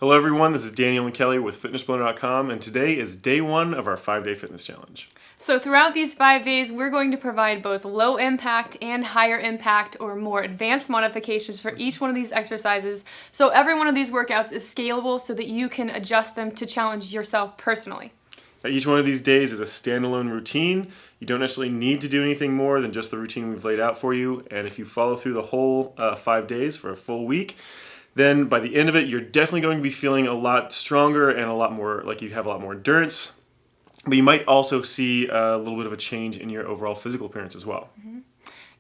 Hello everyone, this is Daniel and Kelly with FitnessBloner.com, and today is day one of our 5-day fitness challenge. So throughout these 5 days, we're going to provide both low impact and higher impact or more advanced modifications for each one of these exercises. So every one of these workouts is scalable so that you can adjust them to challenge yourself personally. Now, each one of these days is a standalone routine. You don't necessarily need to do anything more than just the routine we've laid out for you, and if you follow through the whole 5 days for a full week, then by the end of it, you're definitely going to be feeling a lot stronger and a lot more, like you have a lot more endurance. But you might also see a little bit of a change in your overall physical appearance as well. Mm-hmm.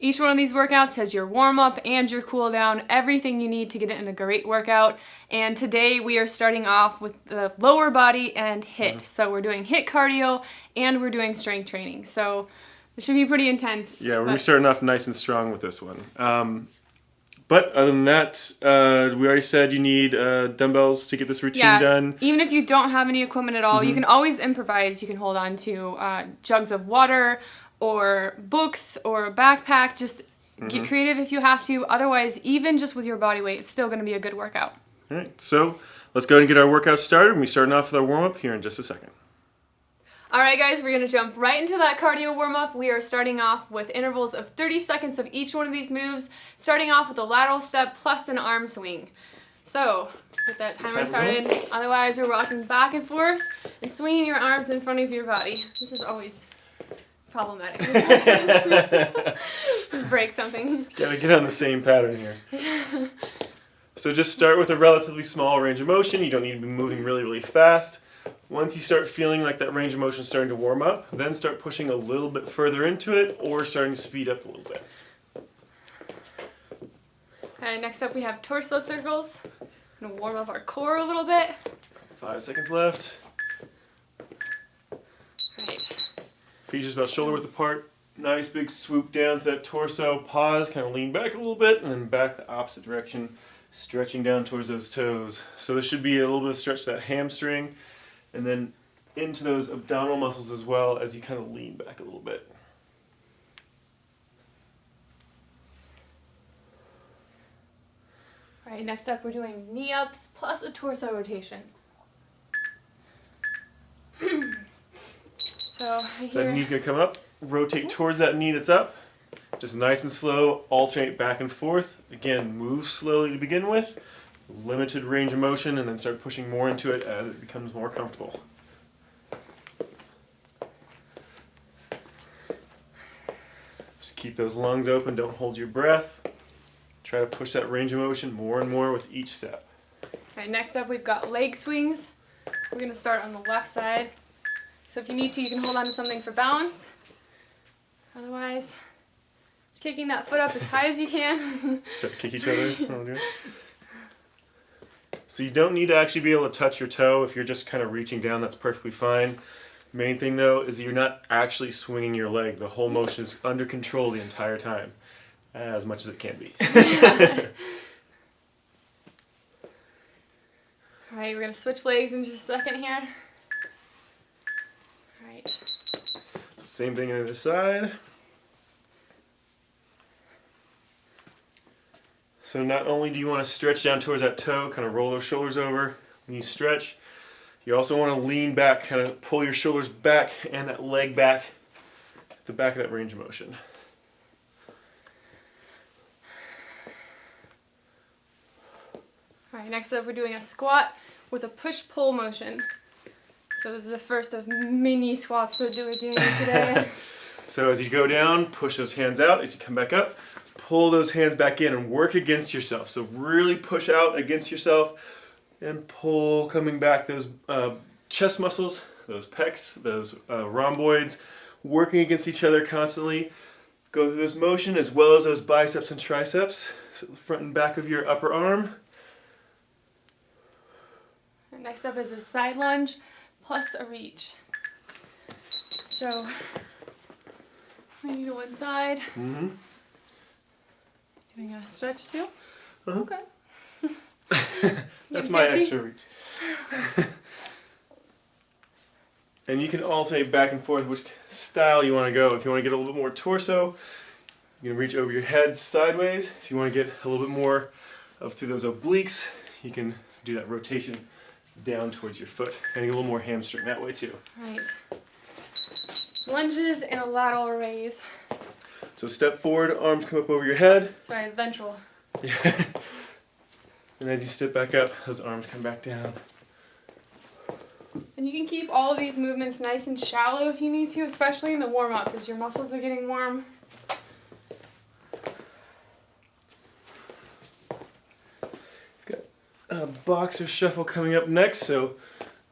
Each one of these workouts has your warm-up and your cool-down, everything you need to get it in a great workout. And today we are starting off with the lower body and HIIT. So we're doing HIIT cardio and we're doing strength training. So it should be pretty intense. Yeah, we're starting off nice and strong with this one. But other than that, we already said you need dumbbells to get this routine done. Even if you don't have any equipment at all, you can always improvise. You can hold on to jugs of water or books or a backpack. Just get creative if you have to. Otherwise, even just with your body weight, it's still going to be a good workout. All right, so let's go ahead and get our workout started. We'll be starting off with our warm-up here in just a second. All right, guys, we're going to jump right into that cardio warm-up. We are starting off with intervals of 30 seconds of each one of these moves, starting off with a lateral step plus an arm swing. So, get that timer started. Otherwise, we're rocking back and forth and swinging your arms in front of your body. This is always problematic. Break something. Gotta get on the same pattern here. So just start with a relatively small range of motion. You don't need to be moving really, really fast. Once you start feeling like that range of motion is starting to warm up, then start pushing a little bit further into it or starting to speed up a little bit. Okay, next up we have torso circles. I'm going to warm up our core a little bit. 5 seconds left. Right. Feet just about shoulder width apart. Nice big swoop down to that torso. Pause, kind of lean back a little bit, and then back the opposite direction, stretching down towards those toes. So there should be a little bit of stretch to that hamstring, and then into those abdominal muscles as well as you kind of lean back a little bit. All right, next up we're doing knee ups plus a torso rotation. So that knee's going to come up, rotate towards that knee that's up. Just nice and slow, alternate back and forth. Again, move slowly to begin with. Limited range of motion, and then start pushing more into it as it becomes more comfortable. Just keep those lungs open, don't hold your breath. Try to push that range of motion more and more with each step. Okay, next up we've got leg swings. We're going to start on the left side. So if you need to, you can hold on to something for balance. Otherwise, it's kicking that foot up as high as you can. Try to kick each other. So you don't need to actually be able to touch your toe. If you're just kind of reaching down, that's perfectly fine. Main thing though is that you're not actually swinging your leg. The whole motion is under control the entire time, as much as it can be. All right, we're going to switch legs in just a second here. All right. So same thing on the other side. So not only do you want to stretch down towards that toe, kind of roll those shoulders over when you stretch, you also want to lean back, kind of pull your shoulders back and that leg back at the back of that range of motion. All right, next up we're doing a squat with a push-pull motion. So this is the first of many squats that we're doing today. So as you go down, push those hands out. As you come back up, pull those hands back in and work against yourself. So really push out against yourself and pull, coming back. Those chest muscles, those pecs, those rhomboids, working against each other constantly. Go through this motion as well as those biceps and triceps. So the front and back of your upper arm. Next up is a side lunge plus a reach. So, maybe to one side. Doing a stretch too? Okay. That's my extra reach. And you can alternate back and forth which style you want to go. If you want to get a little bit more torso, you can reach over your head sideways. If you want to get a little bit more of through those obliques, you can do that rotation down towards your foot. Getting a little more hamstring that way too. Right. Lunges and a lateral raise. So step forward, arms come up over your head. Sorry, ventral. Yeah. And as you step back up, those arms come back down. And you can keep all of these movements nice and shallow if you need to, especially in the warm-up as your muscles are getting warm. Got a boxer shuffle coming up next, so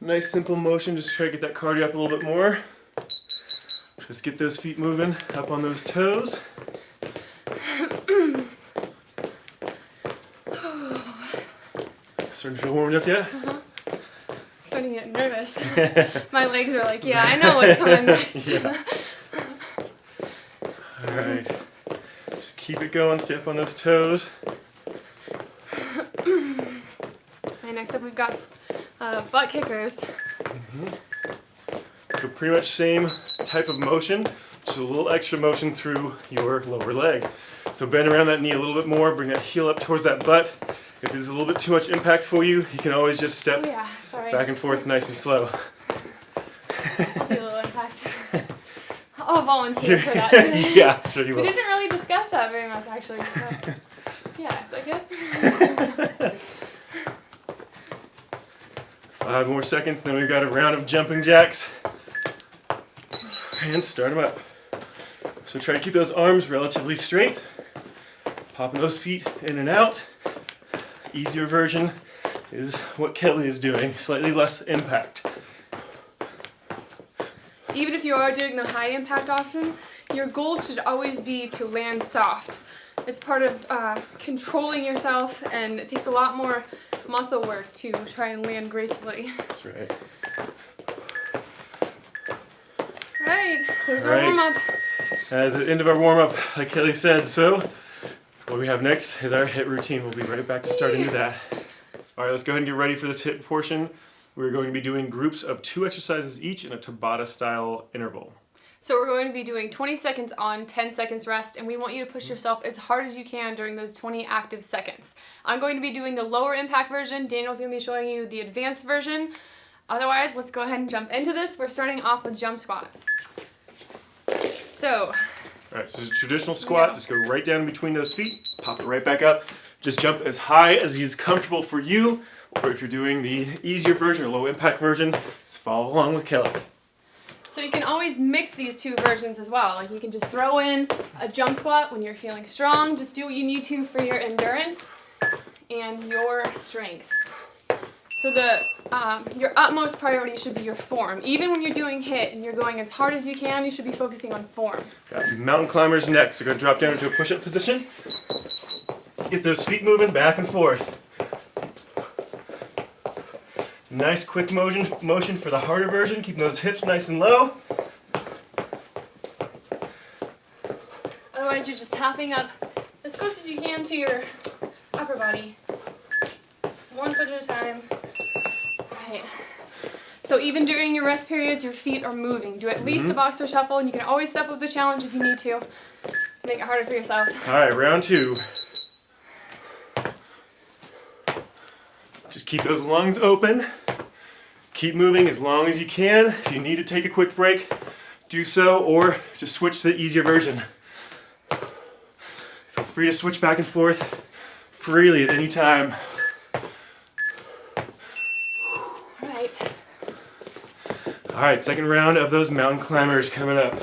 nice simple motion, just try to get that cardio up a little bit more. Just get those feet moving, up on those toes. Starting to feel warmed up yet? Starting to get nervous. My legs are like, yeah, I know what's coming next. Yeah. Alright. Just keep it going, stay up on those toes. Okay, next up we've got butt kickers. So pretty much same type of motion, just a little extra motion through your lower leg. So bend around that knee a little bit more, bring that heel up towards that butt. If this is a little bit too much impact for you, you can always just step back and forth nice and slow. I'll do a little impact. I'll volunteer for that today. Yeah, sure you will. We didn't really discuss that very much actually. So. Yeah, is that good? 5 more seconds, then we've got a round of jumping jacks. And start them up. So try to keep those arms relatively straight. Popping those feet in and out. Easier version is what Kelly is doing, slightly less impact. Even if you are doing the high impact option, your goal should always be to land soft. It's part of controlling yourself, and it takes a lot more muscle work to try and land gracefully. That's right. Alright, there's All our right. warm-up. As the end of our warm-up, like Kelly said, so what we have next is our HIIT routine. We'll be right back to start into that. All right, let's go ahead and get ready for this HIIT portion. We're going to be doing groups of 2 exercises each in a Tabata style interval. So we're going to be doing 20 seconds on, 10 seconds rest, and we want you to push yourself as hard as you can during those 20 active seconds. I'm going to be doing the lower impact version. Daniel's going to be showing you the advanced version. Otherwise, let's go ahead and jump into this. We're starting off with jump squats. So, All right, so it's a traditional squat. Just go right down between those feet, pop it right back up. Just jump as high as is comfortable for you, or if you're doing the easier version or low impact version, just follow along with Kelly. so you can always mix these two versions as well. Like you can just throw in a jump squat when you're feeling strong. Just do what you need to for your endurance and your strength. So your utmost priority should be your form. Even when you're doing HIIT and you're going as hard as you can, you should be focusing on form. Got mountain climbers next. So go drop down into a push-up position. Get those feet moving back and forth. Nice quick motion for the harder version. Keep those hips nice and low. Otherwise, you're just tapping up as close as you can to your upper body. 1 foot at a time. Right. So even during your rest periods, your feet are moving. Do at least a boxer shuffle, and you can always step up the challenge if you need to make it harder for yourself. All right, round 2. Just keep those lungs open. Keep moving as long as you can. If you need to take a quick break, do so, or just switch to the easier version. Feel free to switch back and forth freely at any time. All right, second round of those mountain climbers coming up.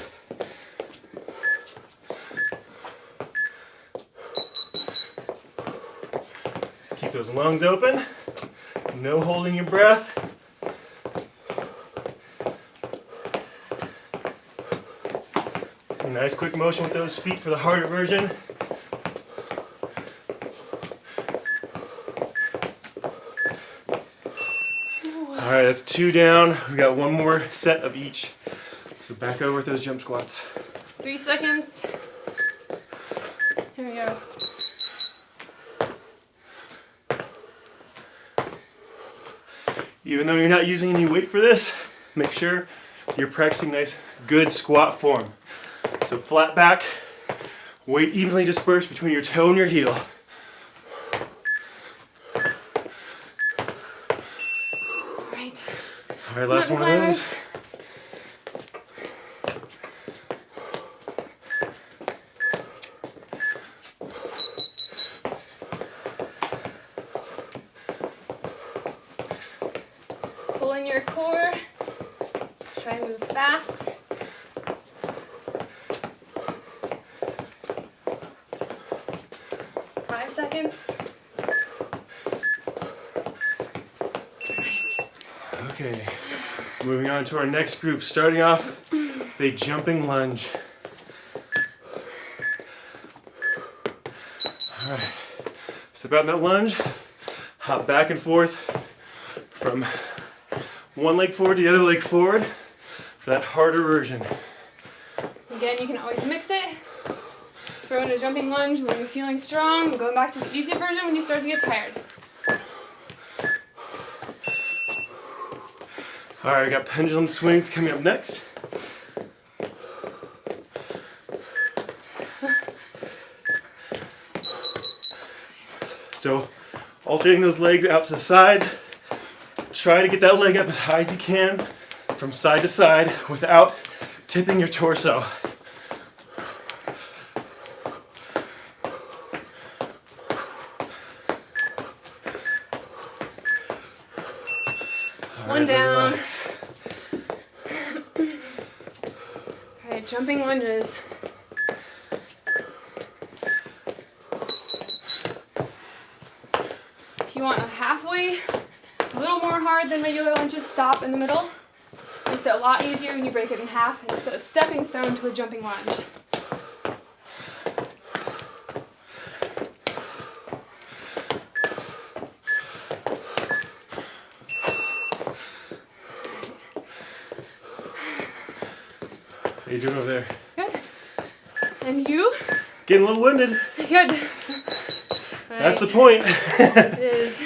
Keep those lungs open. No holding your breath. Nice quick motion with those feet for the harder version. All right, that's 2 down. We got 1 more set of each. So back over with those jump squats. 3 seconds. Here we go. Even though you're not using any weight for this, make sure you're practicing nice, good squat form. So flat back, weight evenly dispersed between your toe and your heel. All right, last one of those. Pull in your core. Try and move fast. Seconds. Okay, moving on to our next group. Starting off with a jumping lunge. All right, step out in that lunge, hop back and forth from one leg forward to the other leg forward for that harder version. Again, you can always mix it. Throw in a jumping lunge when you're feeling strong, going back to the easy version when you start to get tired. All right, I got pendulum swings coming up next. So, alternating those legs out to the sides. Try to get that leg up as high as you can from side to side without tipping your torso. One down. Alright, jumping lunges. If you want a halfway, a little more hard than regular lunges, stop in the middle. Makes it a lot easier when you break it in half, and it's a stepping stone to a jumping lunge. How you doing over there? Good. And you? Getting a little winded. Good. That's the point. It is.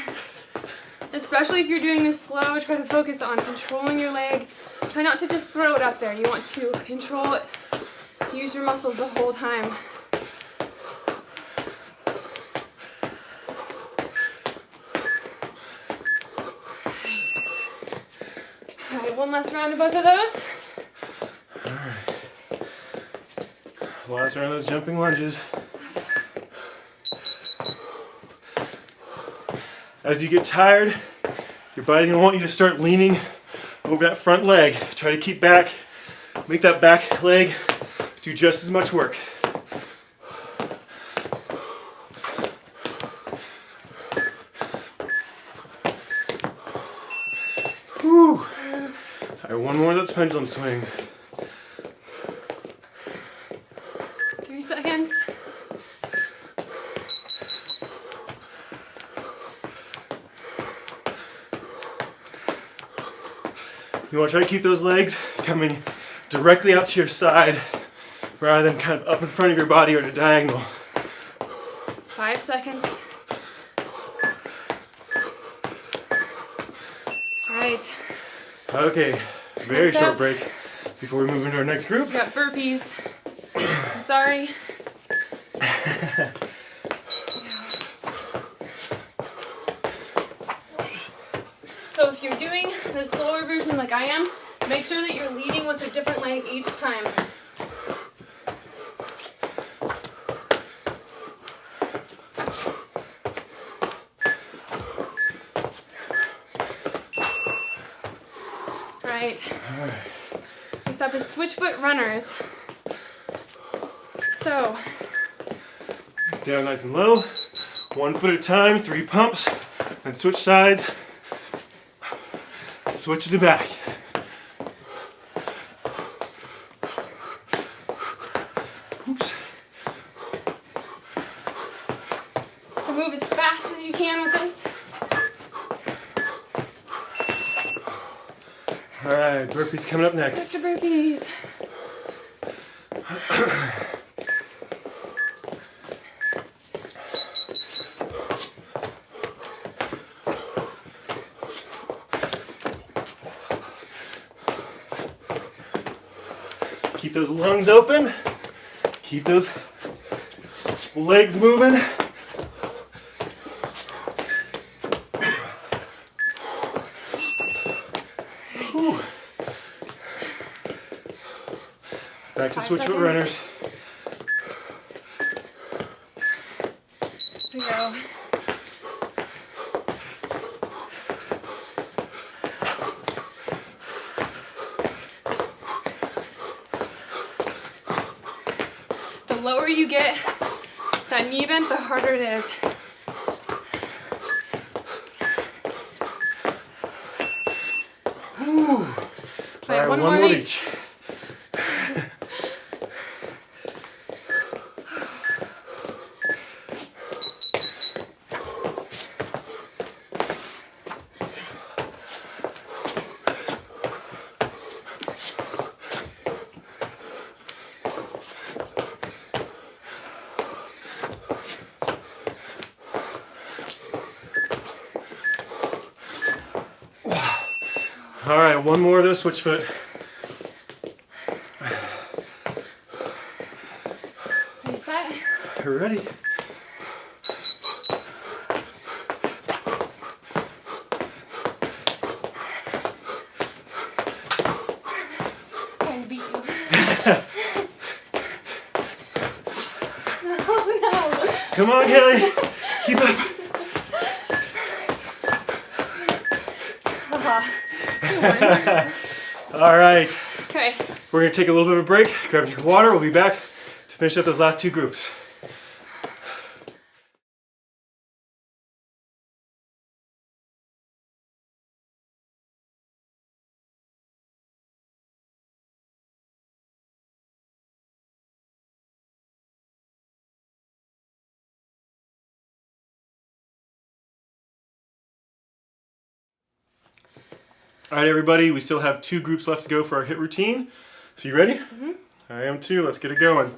Especially if you're doing this slow, try to focus on controlling your leg. Try not to just throw it up there. You want to control it. Use your muscles the whole time. Alright, one last round of both of those. Last round of those jumping lunges. As you get tired, your body's gonna want you to start leaning over that front leg. Try to keep back, make that back leg do just as much work. Whew. All right, one more of those pendulum swings. 3 seconds. You want to try to keep those legs coming directly out to your side rather than kind of up in front of your body or at a diagonal. 5 seconds. All right. Okay, very Next short up. break before we move into our next group. We got burpees. I'm sorry. So if you're doing the slower version like I am, make sure that you're leading with a different leg each time. Right. Next up is switch foot runners. So, Down nice and low, 1 foot at a time, 3 pumps, then switch sides, switch to the back. Oops. so move as fast as you can with this. All right, burpees coming up next. Extra burpees. Keep those lungs open. Keep those legs moving. Whew. Back to 5 switch foot seconds. runners. Here we go. The lower you get that knee bent, the harder it is. Whew. All right, one more more each. All right, one more of those switch foot. Ready, set? Ready? Trying to beat you. Oh no! Come on, Kelly. Keep up. All right. Okay. We're going to take a little bit of a break, grab a drink of water. We'll be back to finish up those last two groups. All right, everybody, we still have 2 groups left to go for our HIIT routine. So you ready? Mm-hmm. I am too. Let's get it going.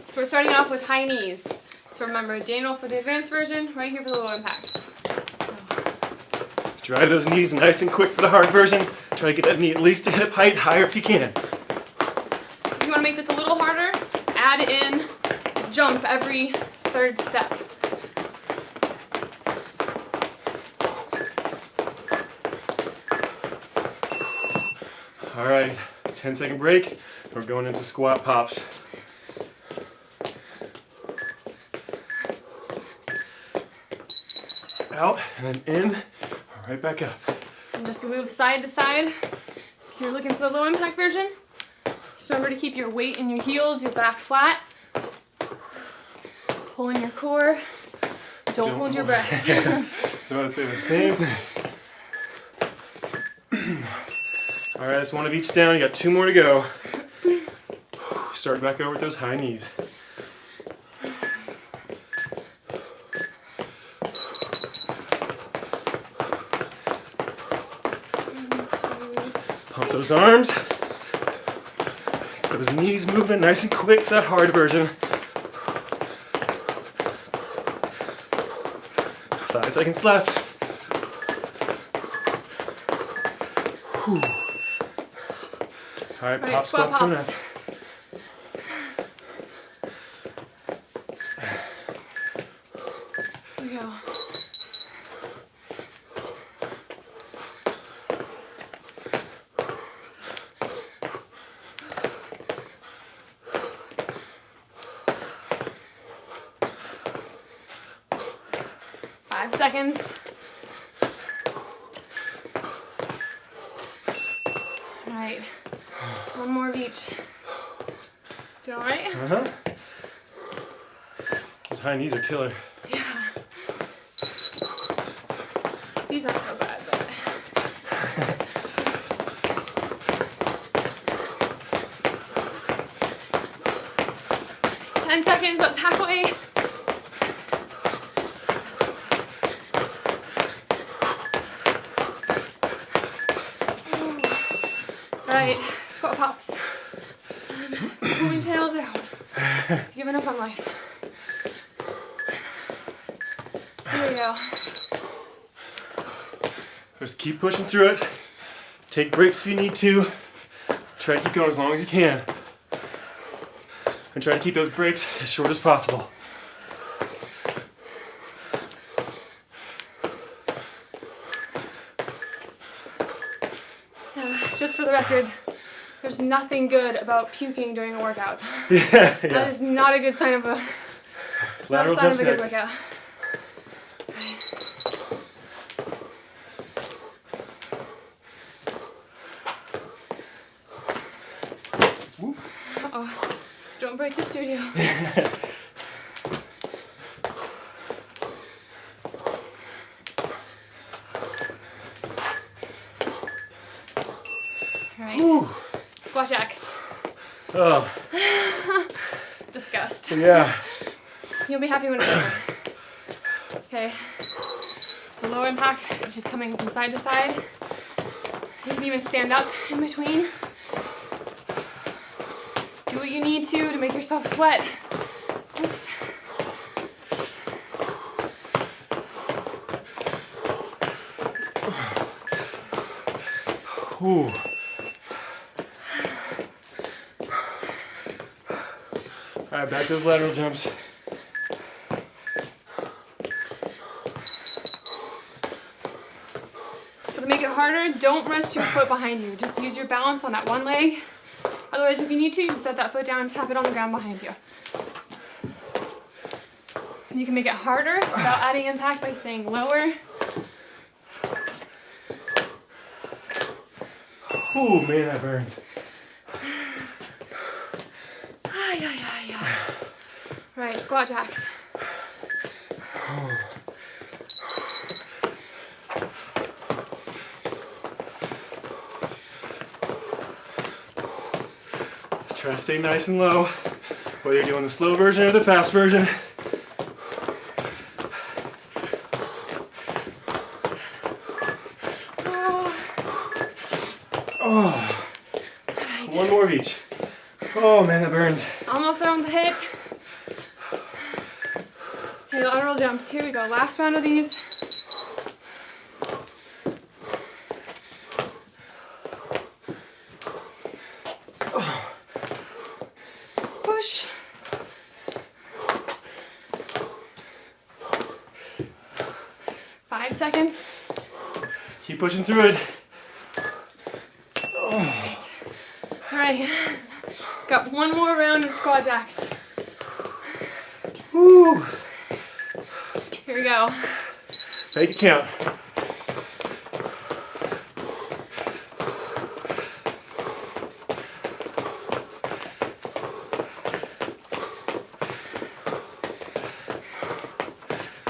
So we're starting off with high knees. So remember, Daniel for the advanced version, right here for the low impact. So. Drive those knees nice and quick for the hard version. Try to get that knee at least to hip height, higher if you can. So if you want to make this a little harder, add in jump every 3rd step. All right, 10-second break. We're going into squat pops. Out and then in, right back up. I'm just gonna move side to side. If you're looking for the low impact version, just remember to keep your weight in your heels, your back flat. Pull in your core. Don't hold your breath. I was about to say the same thing. All right, that's one of each down. You got 2 more to go. Start back over with those high knees. Pump those arms. Those knees moving nice and quick for that hard version. 5 seconds left. Whew. All right, pop squats coming up. Here we go. Five seconds. All right. One more of each. Doing all right? Uh-huh. Those high knees are killer. Yeah. These aren't so bad, but. 10 seconds, that's halfway. Alright, squat pops. Pulling tail down. It's giving up on life. Here we go. Just keep pushing through it. Take breaks if you need to. Try to keep going as long as you can. And try to keep those breaks as short as possible. Just for the record, there's There's nothing good about puking during a workout. Yeah. That is not a good sign of a, Lateral not a sign jumps of a good next. workout. Uh-oh. Don't break the studio. Alright. Squat jacks. Oh. Disgust. Yeah. You'll be happy when it's over. Okay. It's a low impact. It's just coming from side to side. You can even stand up in between. Do what you need to make yourself sweat. Oops. Ooh. All right, back to those lateral jumps. So to make it harder, don't rest your foot behind you. Just use your balance on that one leg. Otherwise, if you need to, you can set that foot down and tap it on the ground behind you. And you can make it harder without adding impact by staying lower. Ooh, man, that burns. Right, squat jacks. Try to stay nice and low, whether you're doing the slow version or the fast version. Oh. Right. One more of each. Oh man, that burns. Almost around the hit. Okay, lateral jumps. Here we go. Last round of these. Push. Five seconds. Keep pushing through it. Right. All right. Got one more round of squat jacks. Woo. Here we go. Make it count.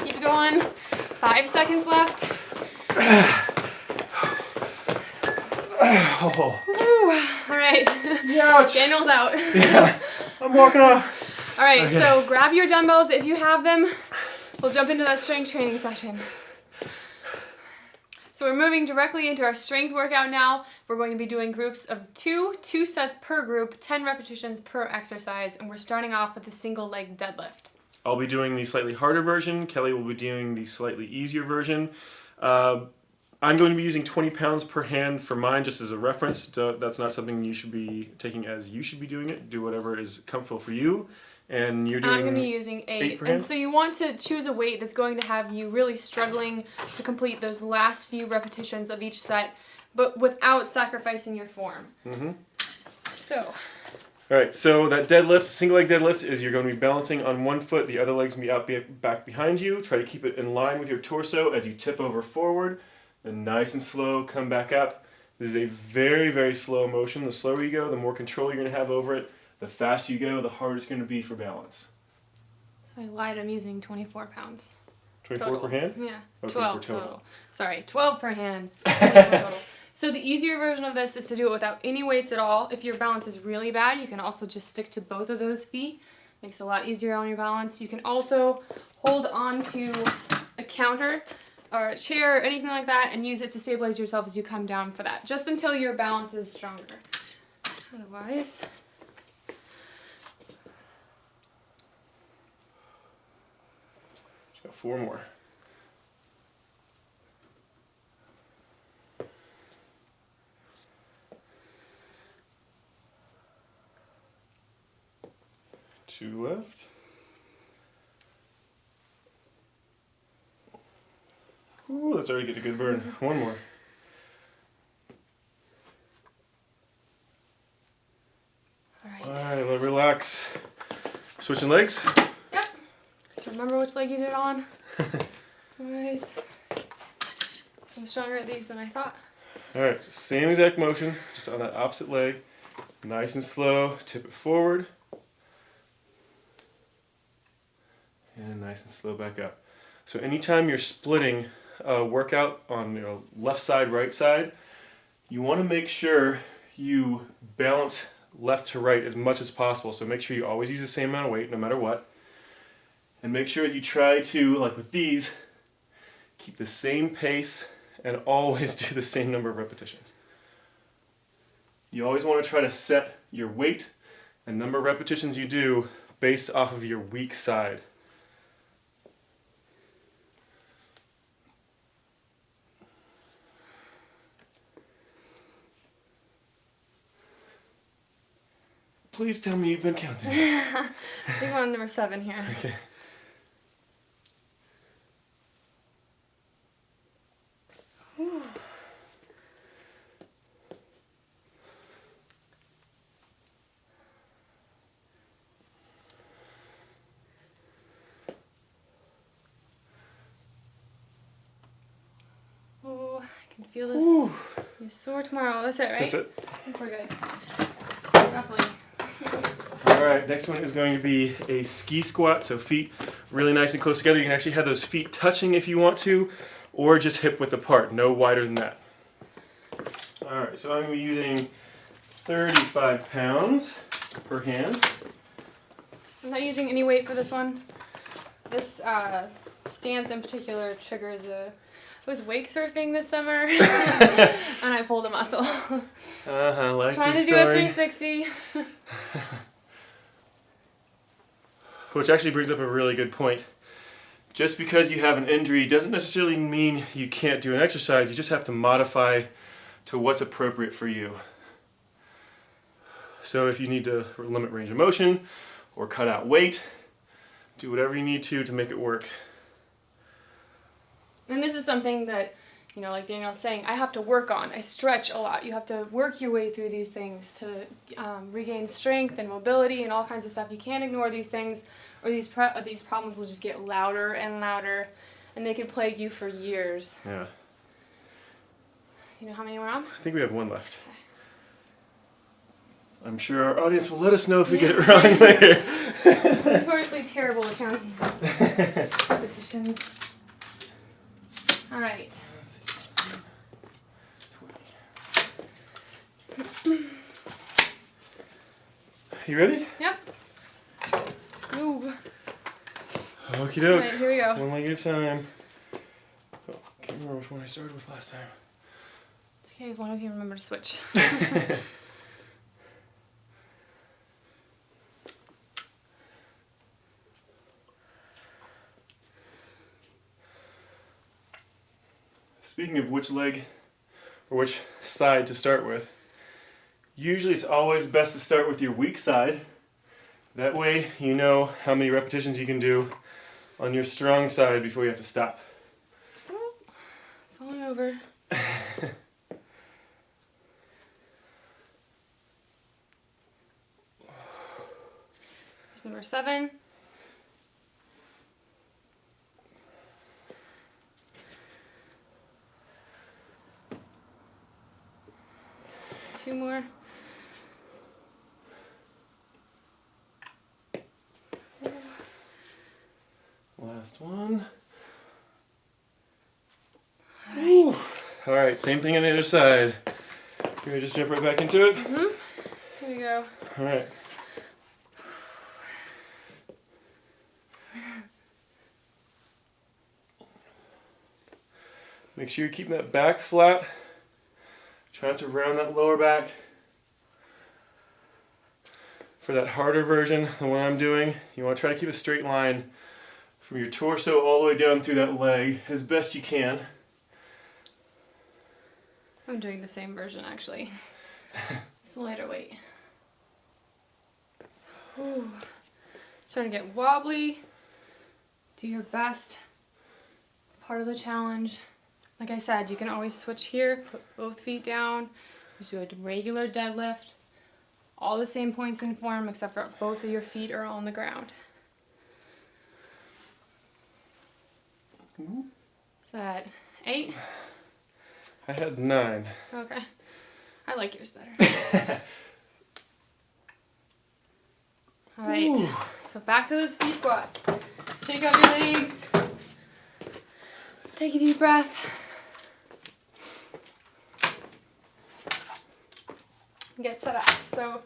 Keep going. 5 seconds left. Oh. Woo. All right. Ouch. Daniel's out. Yeah, I'm walking off. All right, Okay. so grab your dumbbells if you have them. We'll jump into that strength training session. So we're moving directly into our strength workout now. We're going to be doing groups of two sets per group, 10 repetitions per exercise, and we're starting off with a single leg deadlift. I'll be doing the slightly harder version. Kelly will be doing the slightly easier version. I'm going to be using 20 pounds per hand for mine just as a reference. That's not something you should be taking as you should be doing it. Do whatever is comfortable for you. And you're doing I'm going to be using 8. per And hand? so you want to choose a weight that's going to have you really struggling to complete those last few repetitions of each set, but without sacrificing your form. Mm-hmm. So, All right, so that deadlift, single leg deadlift, is you're going to be balancing on one foot, the other leg's going to be out back behind you. Try to keep it in line with your torso as you tip over forward. Then nice and slow, come back up. This is a very, very slow motion. The slower you go, the more control you're going to have over it. The faster you go, the harder it's going to be for balance. so I lied, I'm using 24 pounds. 24 Total. per hand? Yeah, Oh, 12 24 total. Sorry, 12 per hand. 24 total. So the easier version of this is to do it without any weights at all. If your balance is really bad, you can also just stick to both of those feet. Makes it a lot easier on your balance. You can also hold on to a counter or a chair or anything like that and use it to stabilize yourself as you come down for that, just until your balance is stronger. Otherwise... Got 4 more. Two left. Ooh, that's already getting a good burn. One more. box. Switching legs. Yep. So remember which leg you did it on. Anyways, so I'm stronger at these than I thought. Alright, so same exact motion, just on that opposite leg. Nice and slow, tip it forward. And nice and slow back up. So anytime you're splitting a workout on your left side, right side, you want to make sure you balance left to right as much as possible. So make sure you always use the same amount of weight no matter what. And make sure that you try to, like with these, keep the same pace and always do the same number of repetitions. You always want to try to set your weight and number of repetitions you do based off of your weak side. Please tell me you've been counting. I think we're on number 7 here. Okay. Oh, I can feel this. Woo. You're sore tomorrow. That's it, right? That's it. I think we're good. Roughly. Alright, next one is going to be a ski squat, so feet really nice and close together. You can actually have those feet touching if you want to, or just hip width apart, no wider than that. Alright, so I'm going to be using 35 pounds per hand. I'm not using any weight for this one. This stance in particular triggers I was wake surfing this summer and I pulled a muscle. Like Trying to your do a story. 360. Which actually brings up a really good point. Just because you have an injury doesn't necessarily mean you can't do an exercise. You just have to modify to what's appropriate for you. So if you need to limit range of motion or cut out weight, do whatever you need to make it work. And this is something that, you know, like Daniel's saying, I have to work on. I stretch a lot. You have to work your way through these things to regain strength and mobility and all kinds of stuff. You can't ignore these things, or these problems will just get louder and louder, and they could plague you for years. Yeah. Do you know how many we're on? I think we have one left. I'm sure our audience will let us know if we get it wrong later. Notoriously terrible at counting repetitions. All right. You ready? Yep. Ooh. Okie doke. All right, here we go. One leg at a time. Oh, can't remember which one I started with last time. It's okay as long as you remember to switch. Speaking of which leg or which side to start with, usually it's always best to start with your weak side. That way you know how many repetitions you can do on your strong side before you have to stop. Oh, falling over. Here's number 7. Two more. Last one. All right, same thing on the other side. Can we just jump right back into it? Mm-hmm. Here we go. All right. Make sure you're keeping that back flat. Try not to round that lower back. For that harder version, the one I'm doing, you want to try to keep a straight line from your torso all the way down through that leg as best you can. I'm doing the same version actually. It's a lighter weight. Ooh. It's starting to get wobbly. Do your best. It's part of the challenge. Like I said, you can always switch here, put both feet down, just do a regular deadlift, All the same points in form except for both of your feet are on the ground. Is that 8? I had 9. Okay. I like yours better. All right. Ooh. So back to the ski squats. Shake out your legs. Take a deep breath. Get set up. So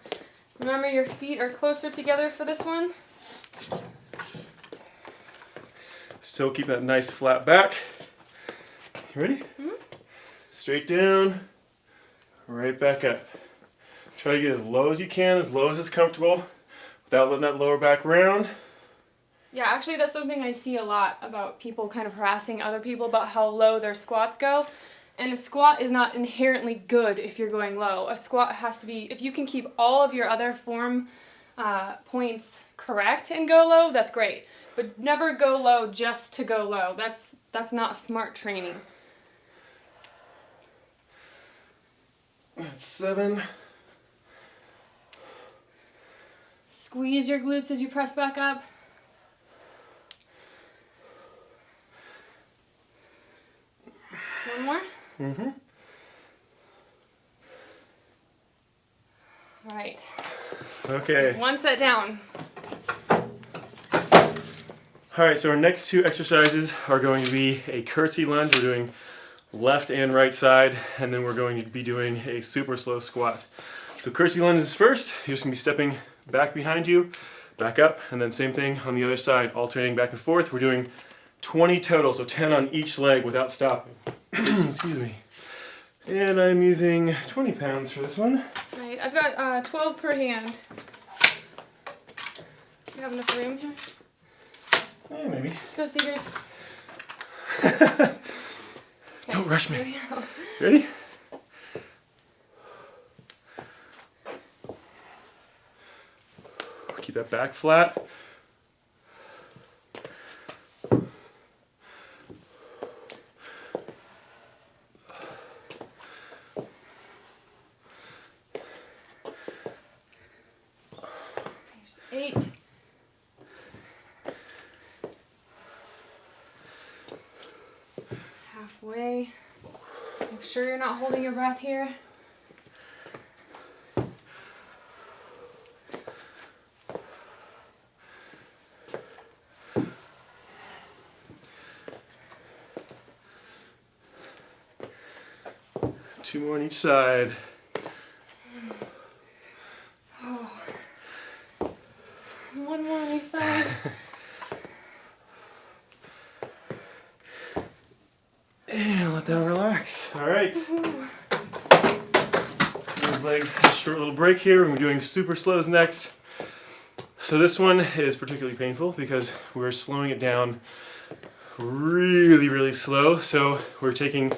remember your feet are closer together for this one. Still keep that nice flat back. You ready? Mm-hmm. Straight down, right back up. Try to get as low as you can, as low as is comfortable, without letting that lower back round. Yeah, actually that's something I see a lot about people kind of harassing other people about how low their squats go. And a squat is not inherently good if you're going low. A squat has to be, if you can keep all of your other form points correct and go low, that's great. But never go low just to go low. That's not smart training. That's 7. Squeeze your glutes as you press back up. One more. Mm-hmm. All right. Okay. One set down. All right, so our next 2 exercises are going to be a curtsy lunge. We're doing left and right side, and then we're going to be doing a super slow squat. So curtsy lunge is first. You're just going to be stepping back behind you, back up, and then same thing on the other side, alternating back and forth. We're doing 20 total, so 10 on each leg without stopping. Excuse me. And I'm using 20 pounds for this one. All right, I've got 12 per hand. Do you have enough room here? Yeah, maybe. Let's go, Seegers. Don't rush me. Here we go. Ready? Keep that back flat. There's 8. Halfway. Make sure you're not holding your breath here. Two more on each side. Oh. One more on each side. And let that relax. All right. Those legs, a short little break here. We're doing super slows next. So this one is particularly painful because we're slowing it down really, really slow. So we're trying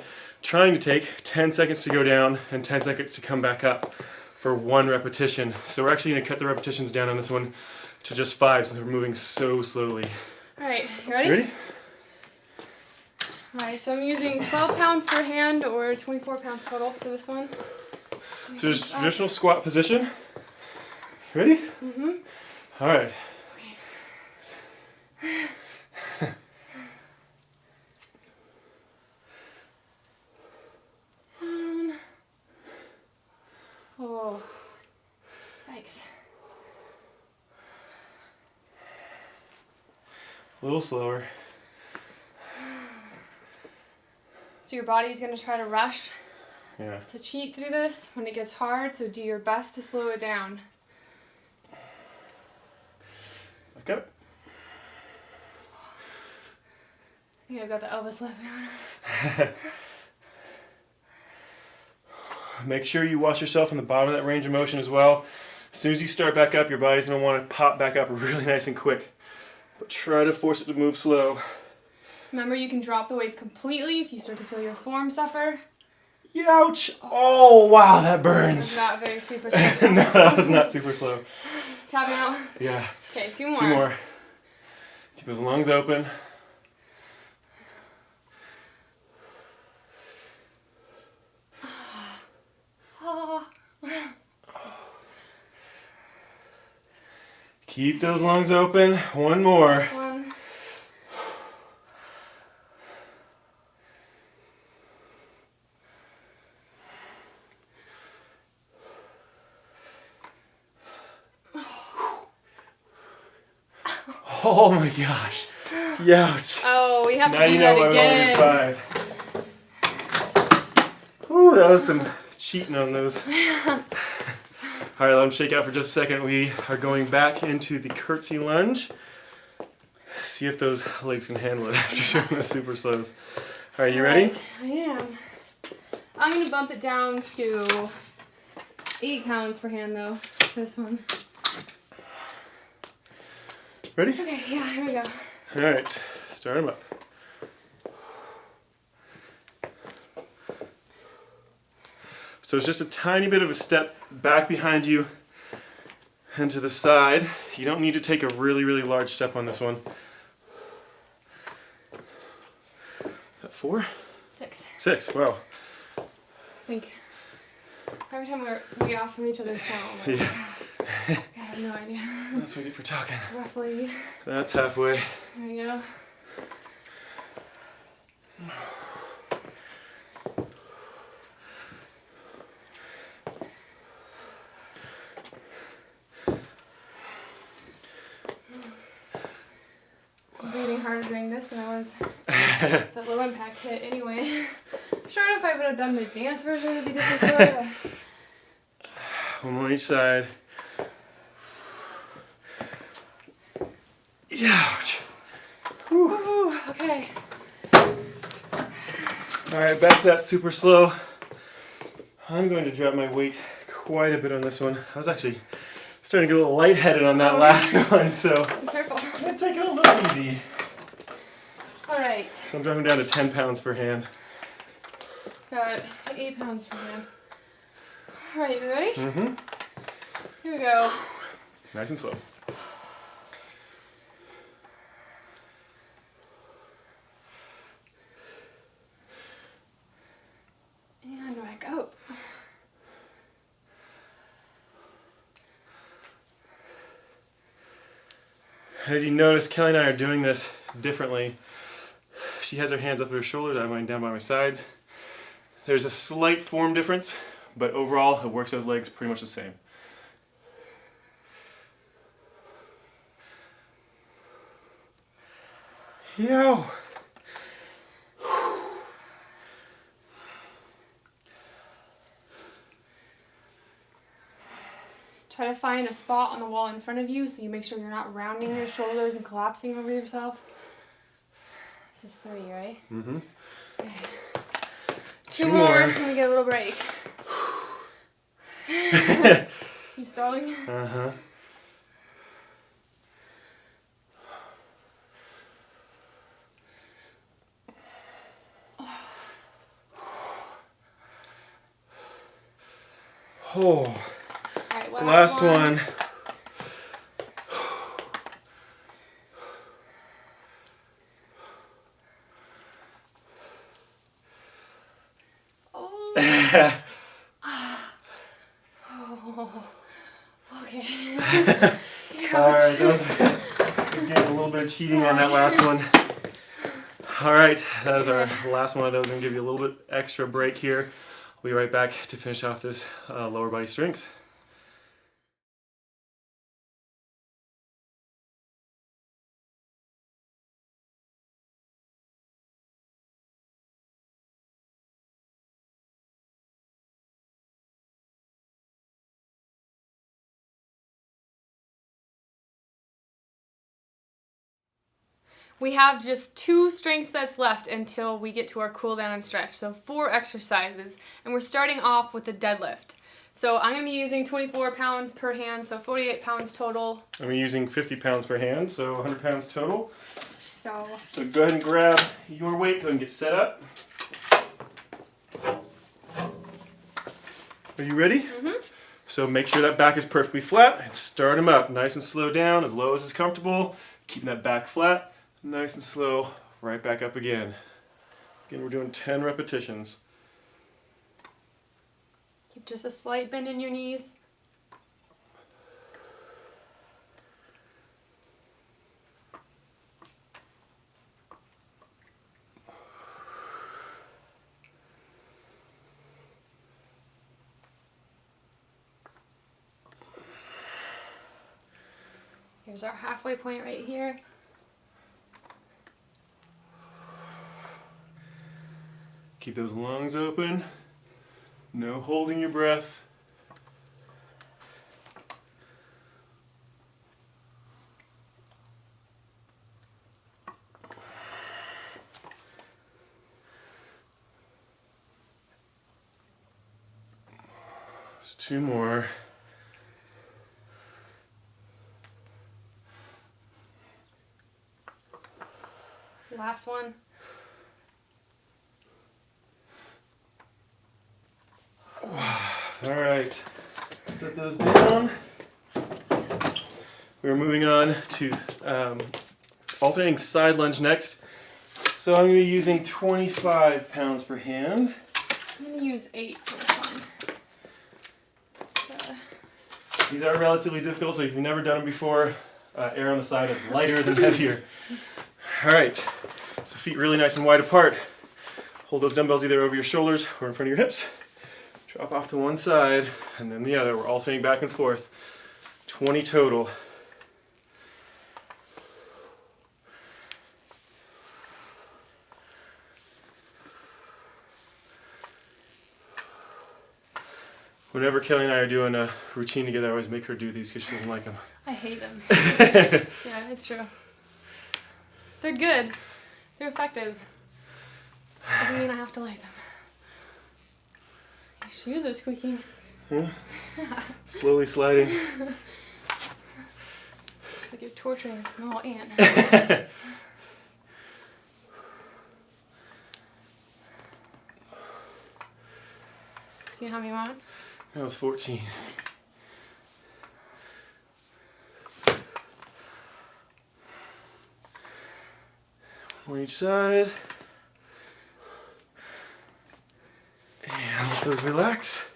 to take 10 seconds to go down and 10 seconds to come back up for 1 repetition. So we're actually going to cut the repetitions down on this one to just 5 since we're moving so slowly. All right, you ready? You ready? All right, so I'm using 12 pounds per hand or 24 pounds total for this one. So just traditional squat position. Ready? Mm-hmm. All right. Oh, thanks. A little slower. So your body's going to try to rush Yeah. to cheat through this when it gets hard, so do your best to slow it down. Back up. I think I've got the Elvis left now. Make sure you watch yourself in the bottom of that range of motion as well. As soon as you start back up, your body's going to want to pop back up really nice and quick. But try to force it to move slow. Remember, you can drop the weights completely if you start to feel your form suffer. Ouch! Oh, wow, that It's burns. not very super slow. No, that was not super slow. Tap out. Yeah. Okay, 2 more. 2 more. Keep those lungs open. Oh. Keep those lungs open. One more. One. Oh my gosh. Ouch. Oh, we have to Now do you that know why we only did again. 5. Ooh, that was some cheating on those. All right, let them shake out for just a second. We are going back into the curtsy lunge. See if those legs can handle it after doing the super slows. All right, you ready? Right, I am. I'm going to bump it down to 8 pounds per hand though, this one. Ready? Okay, yeah, here we go. All right, start them up. So it's just a tiny bit of a step back behind you and to the side. You don't need to take a really, really large step on this one. 4? 6. 6, wow. I think every time we get off from each other's count, I'm like, Yeah, I have no idea. that's what you get for talking. Roughly. That's halfway. There we go. I'm breathing harder doing this than I was the low impact hit anyway. Sure, if I would have done the advanced version, it'd be different story. One more each side. Ouch. Ooh, okay. All right, back to that super slow. I'm going to drop my weight quite a bit on this one. I was actually starting to get a little lightheaded on that last one, so Be careful. I'm going to take it a little easy. All right. So I'm dropping down to 10 pounds per hand. Got 8 pounds per hand. All right, you ready? Mm-hmm. Here we go. Nice and slow. And back up. As you notice, Kelly and I are doing this differently. She has her hands up at her shoulders, I'm going down by my sides. There's a slight form difference, but overall it works those legs pretty much the same. Yo! Try to find a spot on the wall in front of you so you make sure you're not rounding your shoulders and collapsing over yourself. This is 3, right? Mm-hmm. Okay. 2 more, and we get a little break. You stalling? Uh-huh. Oh, Alright, last one. Oh. Oh. Okay. All right, we're getting a little bit of cheating on that last one. All right, that was our last one of those. I'm gonna give you a little bit extra break here. We'll be right back to finish off this lower body strength. We have just 2 strength sets left until we get to our cool down and stretch. So 4 exercises, and we're starting off with the deadlift. So I'm going to be using 24 pounds per hand, so 48 pounds total. I'm using 50 pounds per hand, so 100 pounds total. So Go ahead and grab your weight, go ahead and get set up. Are you ready? Mm-hmm. So make sure that back is perfectly flat and start them up. Nice and slow down, as low as is comfortable. Keeping that back flat, nice and slow, right back up again. Again, we're doing 10 repetitions. keep just a slight bend in your knees. Here's our halfway point right here. Keep those lungs open. No holding your breath. Just 2 more. Last one. All right, set those down. We're moving on to alternating side lunge next. So I'm going to be using 25 pounds per hand. I'm going to use 8 for this one. These are relatively difficult, so if you've never done them before, err on the side of lighter than heavier. All right, so feet really nice and wide apart. Hold those dumbbells either over your shoulders or in front of your hips. Drop off to one side and then the other. We're alternating back and forth. 20 total. Whenever Kelly and I are doing a routine together, I always make her do these because she doesn't like them. I hate them. Yeah, it's true. They're good. They're effective. Doesn't mean I have to like them. Your shoes are squeaking. Hmm? Slowly sliding. Like you're torturing a small ant. Do you know how many want? That was 14. One each side. And let those relax.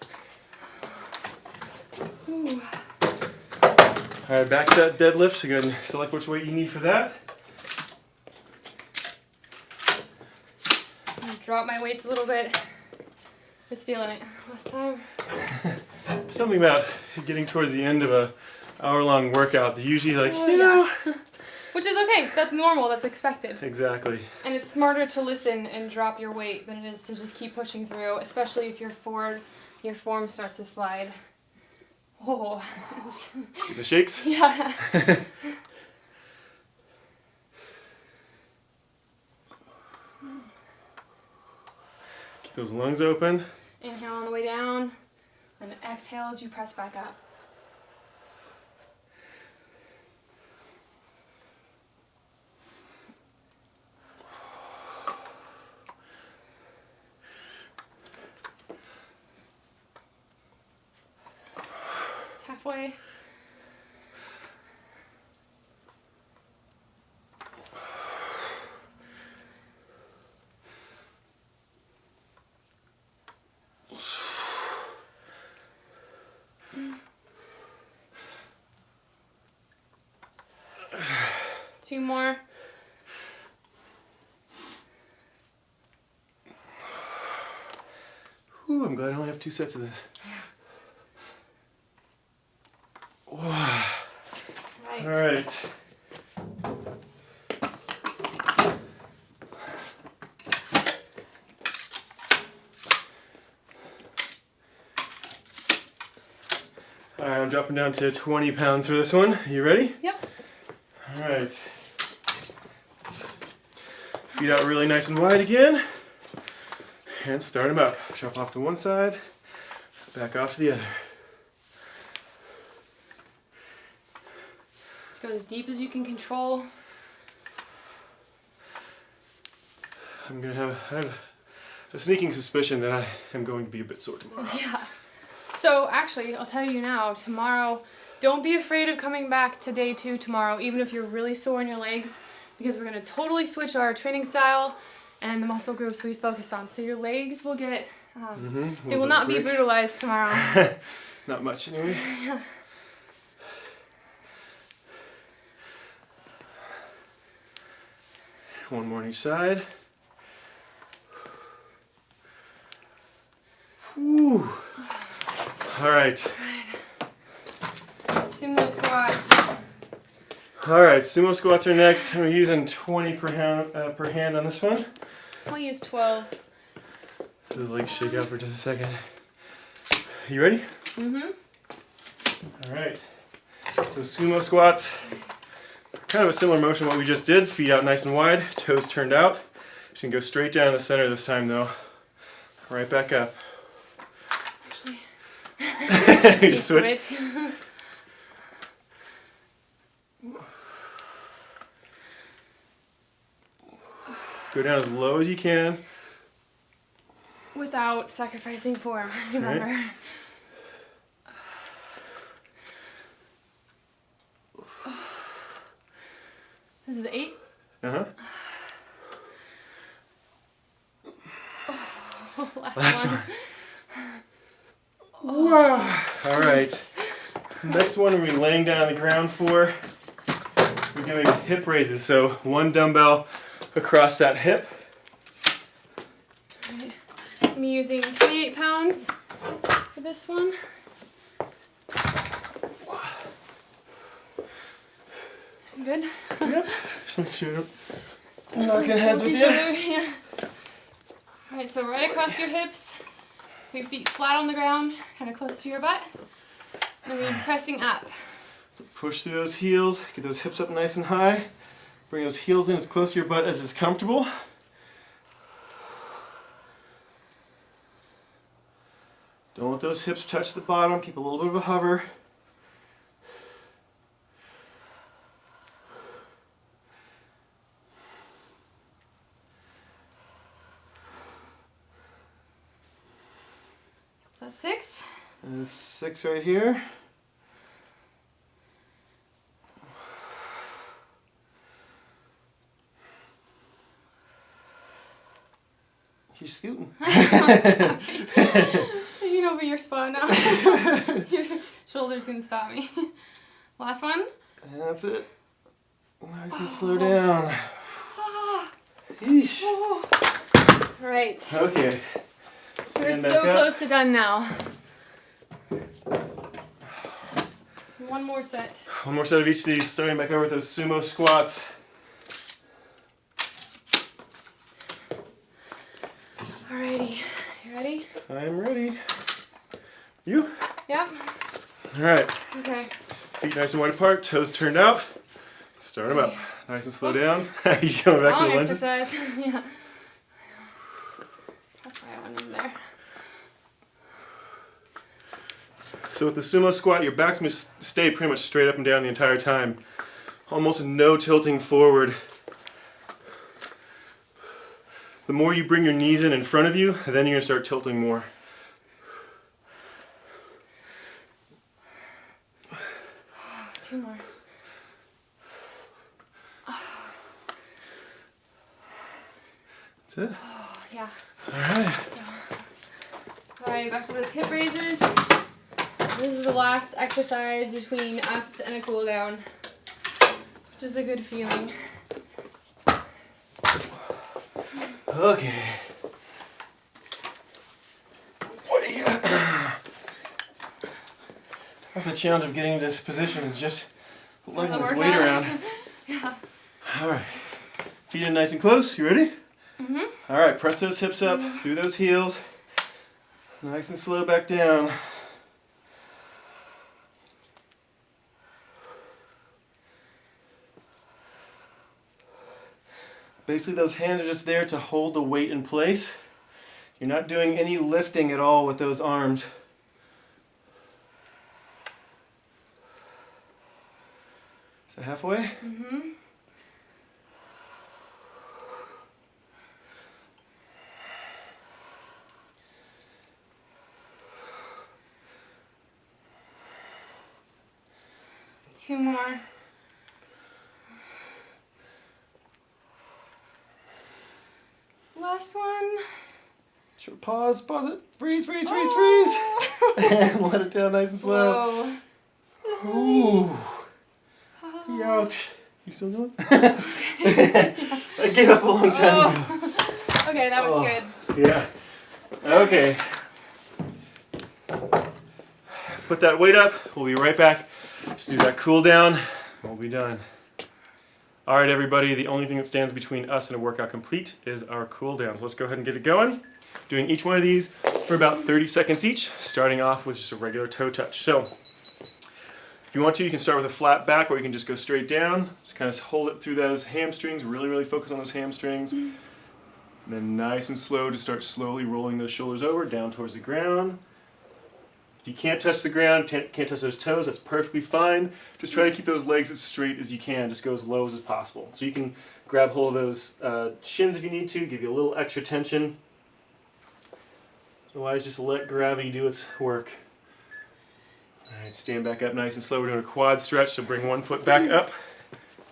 Ooh. Alright, back to that deadlift. So go ahead and select which weight you need for that. I'm gonna drop my weights a little bit. Just feeling it last time. Something about getting towards the end of a hour-long workout. They're usually like, Oh, you know. Which is okay. That's normal. That's expected. Exactly. And it's smarter to listen and drop your weight than it is to just keep pushing through, especially if your form starts to slide. Oh. The shakes? Yeah. Keep those lungs open. Inhale on the way down, and exhale as you press back up. It's halfway. Two more. Whew, I'm glad I only have 2 sets of this. Right. All right. All right, I'm dropping down to 20 pounds for this one. You ready? Yep. All right. Feet out really nice and wide again. And start them up. Drop off to one side, back off to the other. Let's go as deep as you can control. I have a sneaking suspicion that I am going to be a bit sore tomorrow. Yeah. So actually, I'll tell you now, tomorrow, don't be afraid of coming back to day 2 tomorrow, even if you're really sore in your legs, because we're going to totally switch our training style and the muscle groups we focused on. So your legs will get, they will not be brutalized tomorrow. Not much anyway. Yeah. One more on each side. Whew. All right. Sumo squats. All right, sumo squats are next. We're using 20 per hand on this one. I'll use 12. Those legs shake out for just a second. You ready? Mm-hmm. All right. So sumo squats, kind of a similar motion to what we just did. Feet out nice and wide, toes turned out. Just gonna go straight down in the center this time though. Right back up. Actually, You just switch. Go down as low as you can. Without sacrificing form, remember. Right. This is 8. Uh-huh. Last one. Wow. All right. Next one we're laying down on the ground for. We're doing hip raises. So one dumbbell across that hip. I'm using 28 pounds for this one. You good? Yep. Just make sure you don't knock in heads with you. Yeah. Alright, so right across your hips. Your feet flat on the ground, kind of close to your butt. And then we're pressing up. So push through those heels. Get those hips up nice and high. Bring those heels in as close to your butt as is comfortable. Don't let those hips touch the bottom. Keep a little bit of a hover. That's 6. And there's 6 right here. You're scooting. You can open your spot now. Your shoulders can stop me. Last one. And that's it. Nice and slow down. Yeesh. All right. Okay. We're Stand so back up. close to done now. One more set. One more set of each of these, starting back over with those sumo squats. Alrighty. You ready? I'm ready. You? Yep. All right. Okay. Feet nice and wide apart, toes turned out. Start them up. Nice and slow Oops. down. You going back to the Long lunges? exercise. Yeah. That's why I went in there. So with the sumo squat, your back's going to stay pretty much straight up and down the entire time. Almost no tilting forward. The more you bring your knees in front of you, then you're going to start tilting more. Two more. That's it. Oh, yeah. Alright. Alright, back to those hip raises. This is the last exercise between us and a cool down, which is a good feeling. Okay. What do you... Half the challenge of getting this position is just lugging this weight around. Yeah. Alright. Feet in nice and close. You ready? Mm-hmm. Alright, press those hips up through those heels. Nice and slow back down. Basically, those hands are just there to hold the weight in place. You're not doing any lifting at all with those arms. Is that halfway? Mm-hmm. Two more. Last one. Short pause it. Freeze, freeze, freeze, Oh. freeze. And let it down nice and slow. Whoa. Ooh. Ouch. You still going? I gave up a long time ago. Oh. Okay, that was good. Yeah. Okay. Put that weight up. We'll be right back. Just do that cool down. We'll be done. All right, everybody, the only thing that stands between us and a workout complete is our cool downs. Let's go ahead and get it going. Doing each one of these for about 30 seconds each, starting off with just a regular toe touch. So if you want to, you can start with a flat back, or you can just go straight down. Just kind of hold it through those hamstrings, really focus on those hamstrings. And then nice and slow to start slowly rolling those shoulders over, down towards the ground. If you can't touch the ground, can't touch those toes, that's perfectly fine. Just try to keep those legs as straight as you can. Just go as low as possible. So you can grab hold of those shins if you need to, give you a little extra tension. Otherwise, just let gravity do its work. All right, stand back up nice and slow. We're doing a quad stretch, so bring one foot back up,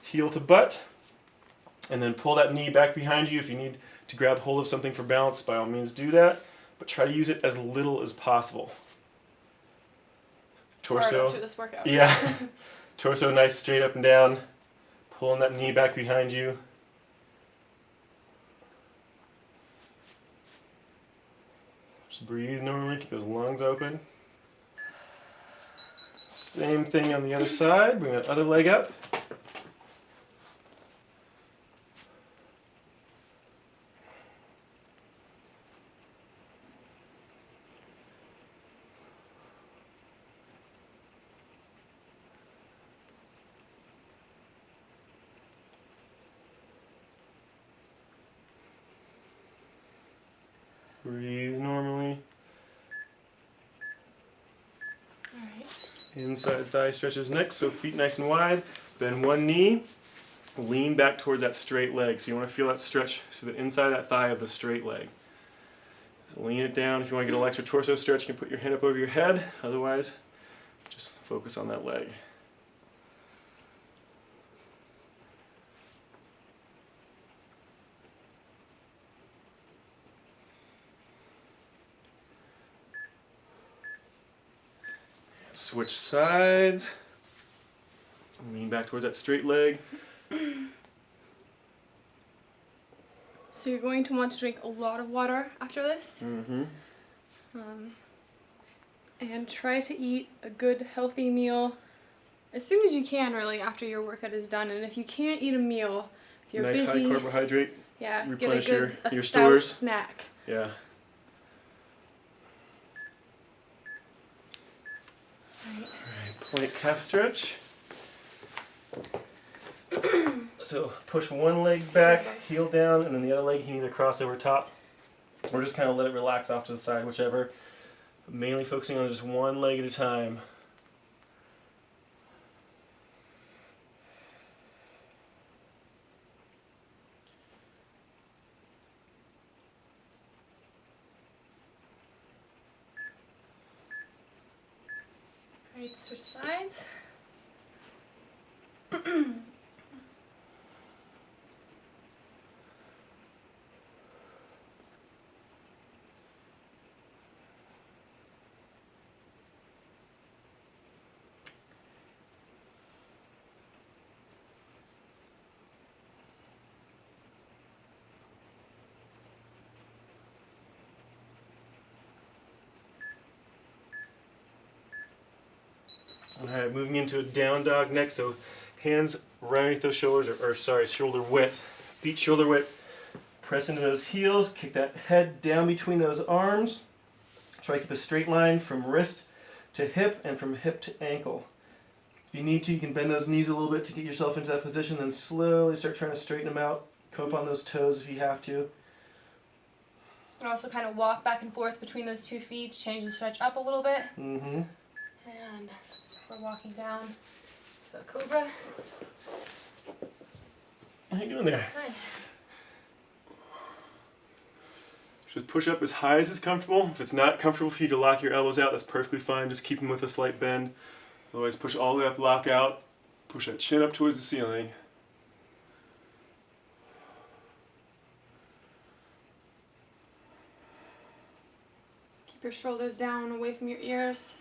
heel to butt, and then pull that knee back behind you. If you need to grab hold of something for balance, by all means do that, but try to use it as little as possible. Torso. After this workout. Yeah. Torso nice, straight up and down. Pulling that knee back behind you. Just breathe normally, keep those lungs open. Same thing on the other side. Bring that other leg up. Breathe normally. Alright. Inside thigh stretches next, so feet nice and wide. Bend one knee. Lean back towards that straight leg. So you want to feel that stretch to the inside of that thigh of the straight leg. Just lean it down. If you want to get a little extra torso stretch, you can put your hand up over your head. Otherwise, just focus on that leg. Switch sides. Lean back towards that straight leg. So you're going to want to drink a lot of water after this. Mm-hmm. And try to eat a good healthy meal as soon as you can, really, after your workout is done. And if you can't eat a meal, if you're Nice busy, high carbohydrate. yeah, get a Replenish good your stout stores. snack. Yeah. Right. Alright, plank calf stretch. So push one leg back, heel down, and then the other leg you can either cross over top or just kind of let it relax off to the side, whichever. But mainly focusing on just one leg at a time. Alright, switch sides. Alright, moving into a down dog next. So hands right underneath those shoulders, or sorry, shoulder width. Feet shoulder width. Press into those heels, kick that head down between those arms. Try to keep a straight line from wrist to hip and from hip to ankle. If you need to, you can bend those knees a little bit to get yourself into that position, then slowly start trying to straighten them out. Cope on those toes if you have to. And also kind of walk back and forth between those 2 feet, change the stretch up a little bit. Mm-hmm. And we're walking down the Cobra. How you doing there? Hi. Just push up as high as is comfortable. If it's not comfortable for you to lock your elbows out, that's perfectly fine. Just keep them with a slight bend. Otherwise, push all the way up, lock out. Push that chin up towards the ceiling. Keep your shoulders down, away from your ears.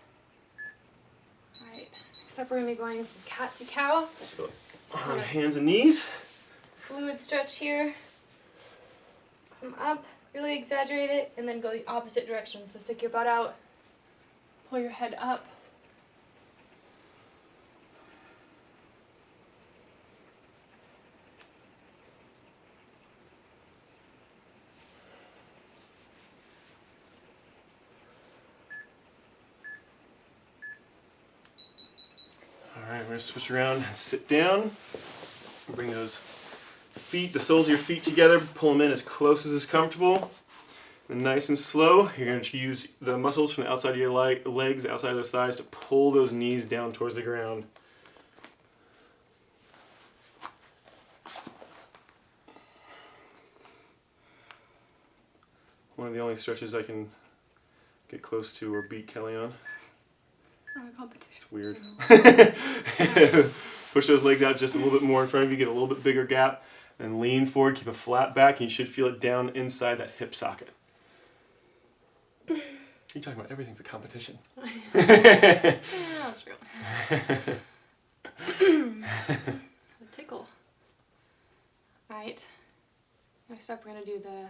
Alright, next up we're going to be going from cat to cow. So, on hands and knees. Fluid stretch here. Come up, really exaggerate it, and then go the opposite direction. So stick your butt out, pull your head up. going to switch around and sit down. Bring those feet, the soles of your feet together, pull them in as close as is comfortable. And nice and slow, you're going to use the muscles from the outside of your legs, the outside of those thighs, to pull those knees down towards the ground. One of the only stretches I can get close to or beat Kelly on. It's not a competition. It's weird. Push those legs out just a little bit more in front of you, get a little bit bigger gap, and lean forward, keep a flat back, and you should feel it down inside that hip socket. You're talking about everything's a competition. Yeah, that's true. A tickle. Alright. Next up, we're going to do the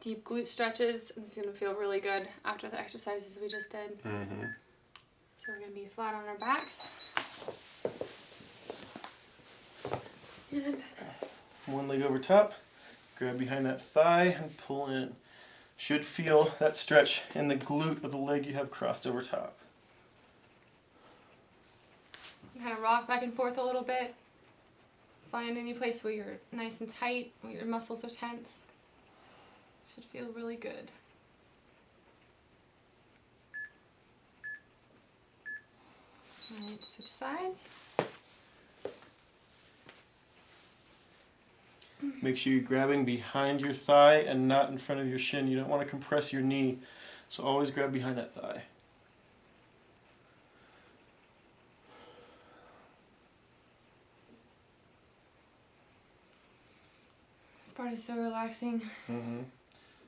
deep glute stretches. This is going to feel really good after the exercises we just did. So we're going to be flat on our backs. And one leg over top, grab behind that thigh and pull in. Should feel that stretch in the glute of the leg you have crossed over top. kind of rock back and forth a little bit. Find any place where you're nice and tight, where your muscles are tense. Should feel really good. Alright, switch sides. Make sure you're grabbing behind your thigh and not in front of your shin. You don't want to compress your knee, so always grab behind that thigh. This part is so relaxing.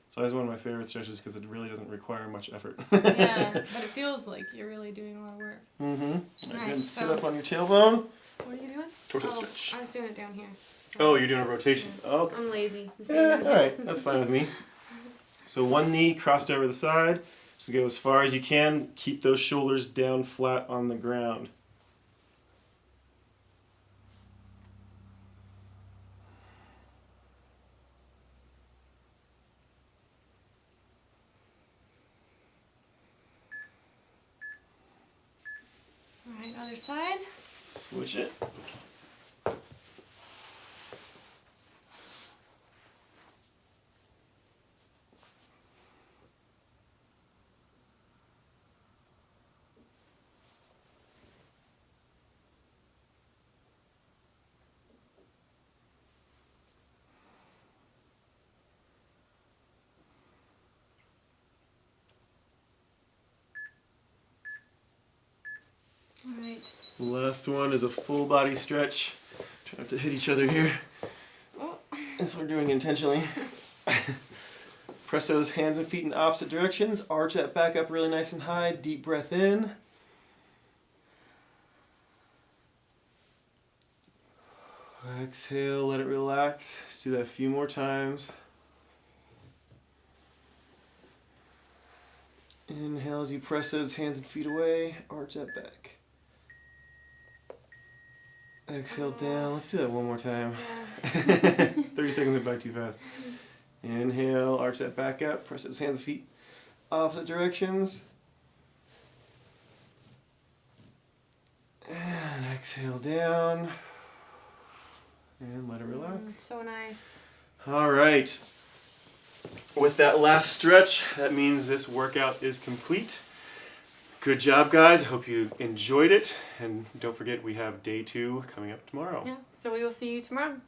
It's always one of my favorite stretches because it really doesn't require much effort. Yeah, but it feels like you're really doing a lot of work. Right, then sit up on your tailbone. What are you doing? Torso stretch. I was doing it down here. Oh, you're doing a rotation. Oh, okay. I'm lazy. Yeah, alright, that's fine with me. So one knee crossed over the side. Just go as far as you can. Keep those shoulders down flat on the ground. Alright, other side. Switch it. Alright. Last one is a full body stretch. Try not to hit each other here. Oh. That's what we're doing intentionally. Press those hands and feet in opposite directions. Arch that back up really nice and high. Deep breath in. Exhale, let it relax. Just do that a few more times. Inhale as you press those hands and feet away. Arch that back. Exhale down. Let's do that one more time. Yeah. 30 seconds went by too fast. Inhale, arch that back up. Press those hands and feet opposite directions. And exhale down. And let it relax. So nice. All right. With that last stretch, that means this workout is complete. Good job, guys. I hope you enjoyed it. And don't forget, we have day 2 coming up tomorrow. Yeah, so we will see you tomorrow.